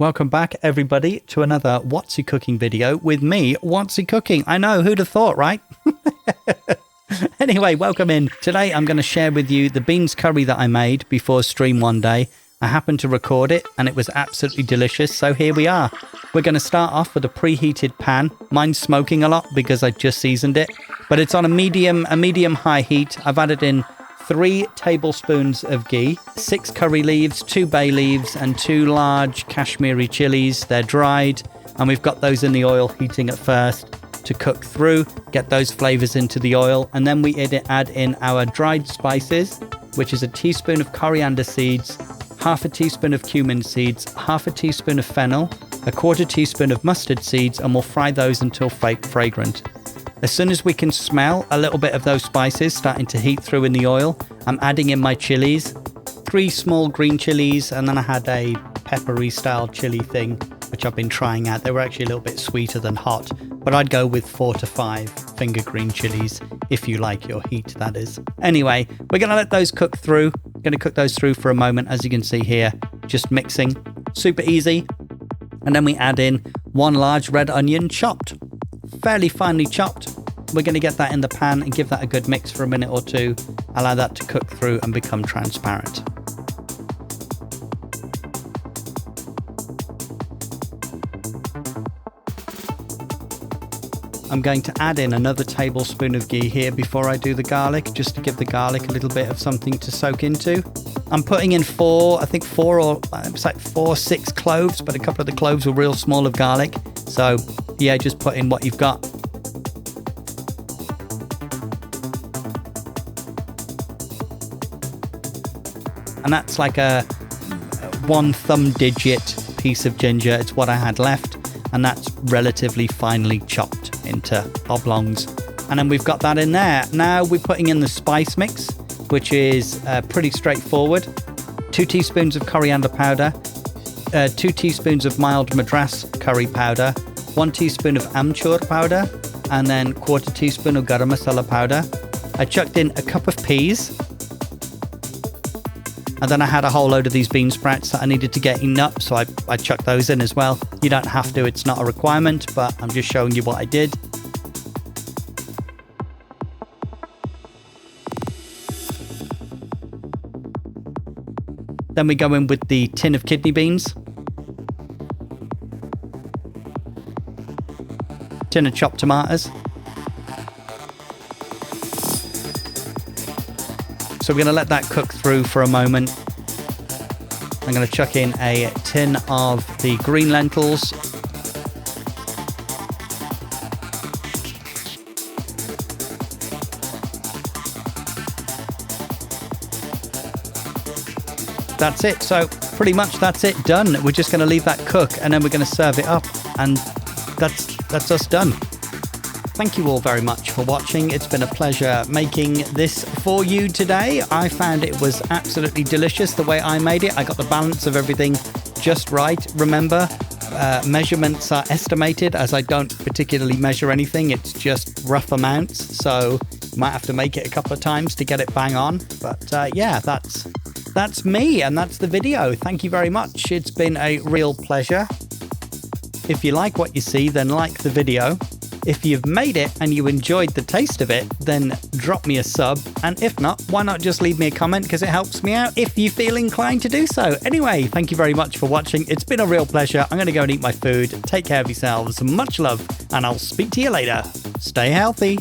Welcome back, everybody, to another What's He Cooking video with me, What's He Cooking. I know, who'd have thought, right? Anyway, welcome in. Today, I'm going to share with you the beans curry that I made before stream one day. I happened to record it, and it was absolutely delicious, so here we are. We're going to start off with a preheated pan. Mine's smoking a lot because I just seasoned it, but it's on a medium-high heat. I've added in 3 tablespoons of ghee, 6 curry leaves, 2 bay leaves, and 2 large Kashmiri chillis. They're dried, and we've got those in the oil heating at first to cook through, get those flavors into the oil, and then we add in our dried spices, which is a teaspoon of coriander seeds, half a teaspoon of cumin seeds, half a teaspoon of fennel, a quarter teaspoon of mustard seeds, and we'll fry those until fragrant. As soon as we can smell a little bit of those spices starting to heat through in the oil, I'm adding in my chilies, 3 small green chilies, and then I had a peppery style chili thing, which I've been trying out. They were actually a little bit sweeter than hot, but I'd go with 4 to 5 finger green chilies, if you like your heat, that is. Anyway, we're going to let those cook through. I'm going to cook those through for a moment, as you can see here, just mixing, super easy. And then we add in 1 large red onion chopped. Fairly finely chopped. We're going to get that in the pan and give that a good mix for a minute or two. Allow that to cook through and become transparent. I'm going to add in another tablespoon of ghee here before I do the garlic, just to give the garlic a little bit of something to soak into. I'm putting in 6 cloves, but a couple of the cloves were real small of garlic. So yeah, just put in what you've got. And that's like a 1 thumb digit piece of ginger. It's what I had left. And that's relatively finely chopped into oblongs. And then we've got that in there. Now we're putting in the spice mix, which is pretty straightforward. 2 teaspoons of coriander powder, 2 teaspoons of mild madras curry powder, 1 teaspoon of amchoor powder, and then 1/4 teaspoon of garam massala powder. I chucked in a cup of peas. And then I had a whole load of these bean sprouts that I needed to get eaten up, so I chucked those in as well. You don't have to, it's not a requirement, but I'm just showing you what I did. Then we go in with the tin of kidney beans, tin of chopped tomatoes. So we're going to let that cook through for a moment. I'm going to chuck in a tin of the green lentils. That's it. So pretty much that's it done. We're just going to leave that cook, and then we're going to serve it up, and that's us done. Thank you all very much for watching. It's been a pleasure making this for you today. I found it was absolutely delicious the way I made it. I got the balance of everything just right. Remember, measurements are estimated, as I don't particularly measure anything. It's just rough amounts, so you might have to make it a couple of times to get it bang on. But yeah, that's me, and that's the video. Thank you very much. It's been a real pleasure. If you like what you see, then like the video. If you've made it and you enjoyed the taste of it, then drop me a sub. And if not, why not just leave me a comment, because it helps me out if you feel inclined to do so. Anyway, thank you very much for watching. It's been a real pleasure. I'm going to go and eat my food. Take care of yourselves. Much love, and I'll speak to you later. Stay healthy.